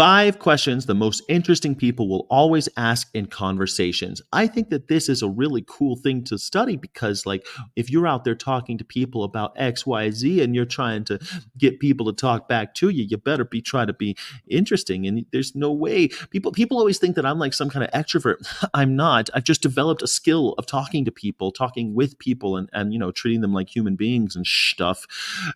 5 questions the most interesting people will always ask in conversations. I think that this is a really cool thing to study because, like, if you're out there talking to people about XYZ and you're trying to get people to talk back to you, you better be trying to be interesting. And there's no way people always think that I'm like some kind of extrovert. I'm not. I've just developed a skill of talking to people, talking with people, and treating them like human beings and stuff.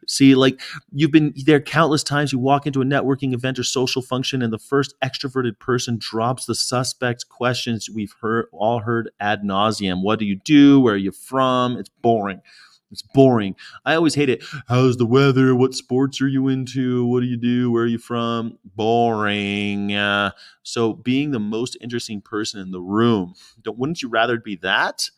See, like, you've been there countless times. You walk into a networking event or social function, and the first extroverted person drops the suspect questions we've all heard ad nauseum. What do you do? Where are you from? It's boring. It's boring. I always hate it. How's the weather? What sports are you into? What do you do? Where are you from? Boring. So being the most interesting person in the room, wouldn't you rather be that?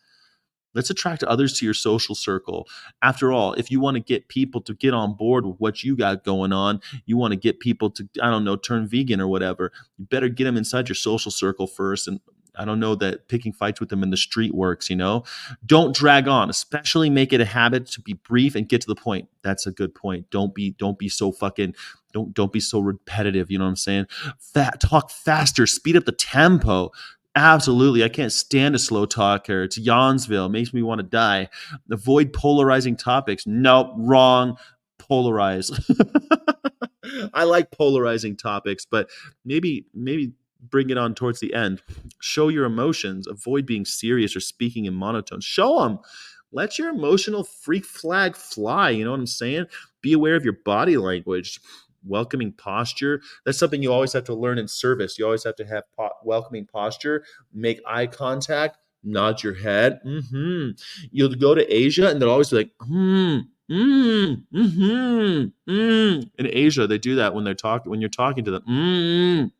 Let's attract others to your social circle. After all, if you want to get people to get on board with what you got going on, you want to get people to, I don't know, turn vegan or whatever, you better get them inside your social circle first. And I don't know that picking fights with them in the street works. Don't drag on, especially make it a habit to be brief and get to the point. That's a good point. Don't be so fucking don't be so repetitive, you know what I'm saying? Talk faster, speed up the tempo. Absolutely. I can't stand a slow talker. It's Yawnsville. It makes me want to die. Avoid polarizing topics. Nope, wrong. Polarize. I like polarizing topics, but maybe bring it on towards the end. Show your emotions. Avoid being serious or speaking in monotone. Show them. Let your emotional freak flag fly. You know what I'm saying? Be aware of your body language. Welcoming posture. That's something you always have to learn in service. You always have to have welcoming posture. Make eye contact. Nod your head. You'll go to Asia and they'll always be like, In Asia, they do that when you're talking to them.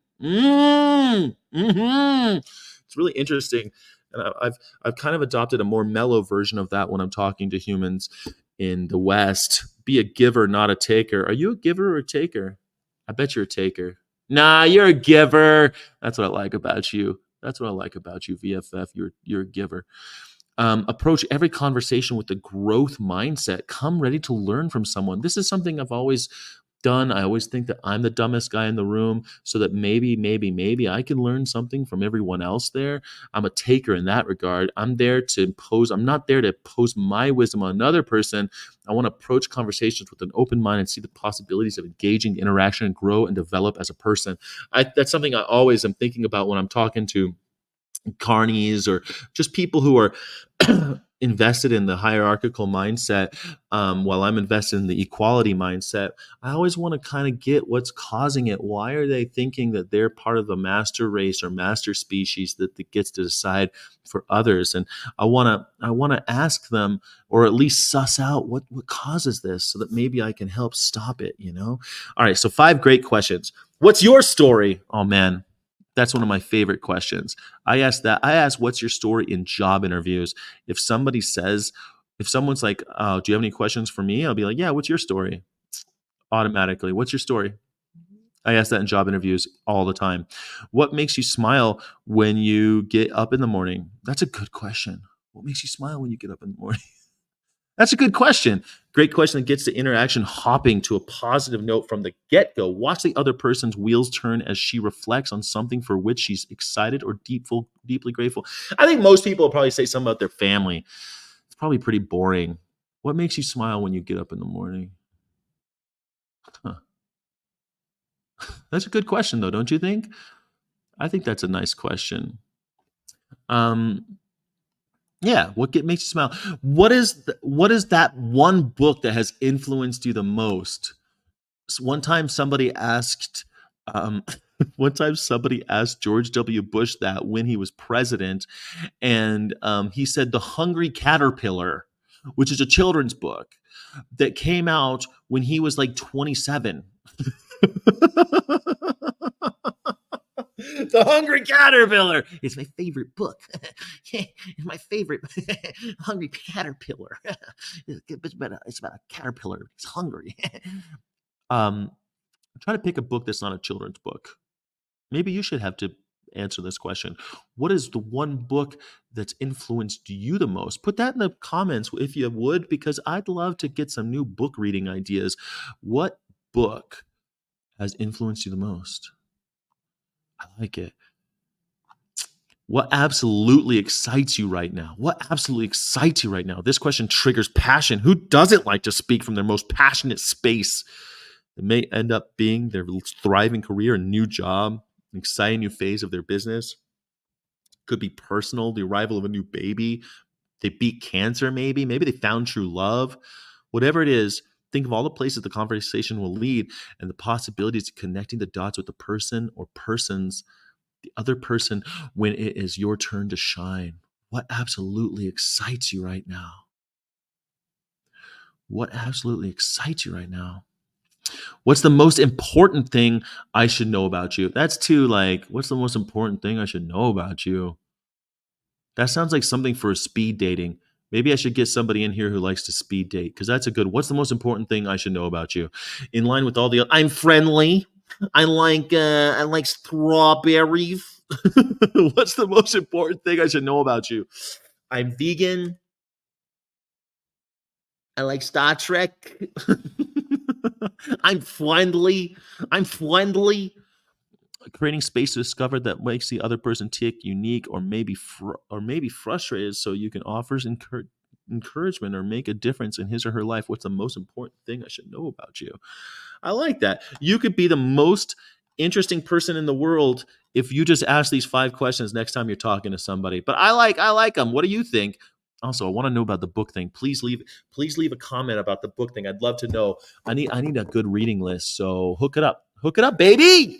It's really interesting. And I've kind of adopted a more mellow version of that when I'm talking to humans in the West. Be a giver, not a taker. Are you a giver or a taker? I bet you're a taker. Nah, you're a giver. That's what I like about you. That's what I like about you, VFF. You're a giver. Approach every conversation with a growth mindset. Come ready to learn from someone. This is something I've always done. I always think that I'm the dumbest guy in the room so that maybe I can learn something from everyone else there. I'm a taker in that regard. I'm not there to impose my wisdom on another person. I want to approach conversations with an open mind and see the possibilities of engaging interaction and grow and develop as a person. That's something I always am thinking about when I'm talking to carnies or just people who are invested in the hierarchical mindset, while I'm invested in the equality mindset. I always want to kind of get what's causing it. Why are they thinking that they're part of the master race or master species that gets to decide for others? And I want to ask them, or at least suss out what causes this, so that maybe I can help stop it. All right, so 5 great questions. What's your story? Oh man, that's one of my favorite questions. I ask, what's your story in job interviews? If someone's like, oh, do you have any questions for me? I'll be like, yeah, what's your story? Automatically, what's your story? I ask that in job interviews all the time. What makes you smile when you get up in the morning? That's a good question. What makes you smile when you get up in the morning? That's a good question. Great question that gets the interaction hopping to a positive note from the get-go. Watch the other person's wheels turn as she reflects on something for which she's excited or deeply grateful. I think most people will probably say something about their family. It's probably pretty boring. What makes you smile when you get up in the morning? Huh. That's a good question, though, don't you think? I think that's a nice question. Um, Yeah, makes you smile? What is that one book that has influenced you the most? One time somebody asked, um, one time somebody asked George W. Bush that when he was president, and he said The Hungry Caterpillar, which is a children's book that came out when he was like 27. The Hungry Caterpillar. It's my favorite book. My favorite Hungry Caterpillar. It's about a caterpillar. It's hungry. um, Try to pick a book that's not a children's book. Maybe you should have to answer this question. What is the one book that's influenced you the most? Put that in the comments if you would, because I'd love to get some new book reading ideas. What book has influenced you the most? I like it. What absolutely excites you right now? What absolutely excites you right now? This question triggers passion. Who doesn't like to speak from their most passionate space? It may end up being their thriving career, a new job, an exciting new phase of their business. Could be personal, the arrival of a new baby. They beat cancer, maybe. Maybe they found true love. Whatever it is, think of all the places the conversation will lead and the possibilities of connecting the dots with the person or persons, the other person, when it is your turn to shine. What absolutely excites you right now? What absolutely excites you right now? What's the most important thing I should know about you? That's too like, what's the most important thing I should know about you? That sounds like something for speed dating. Maybe I should get somebody in here who likes to speed date because that's a good. What's the most important thing I should know about you? In line with all the. I'm friendly. I like strawberries. What's the most important thing I should know about you? I'm vegan. I like Star Trek. I'm friendly. I'm friendly. Creating space to discover that makes the other person tick, unique, or maybe frustrated, so you can offer encouragement or make a difference in his or her life. What's the most important thing I should know about you? I like that. You could be the most interesting person in the world if you just ask these 5 questions next time you're talking to somebody. But I like them. What do you think? Also, I want to know about the book thing. Please leave a comment about the book thing. I'd love to know. I need a good reading list. So hook it up. Hook it up, baby.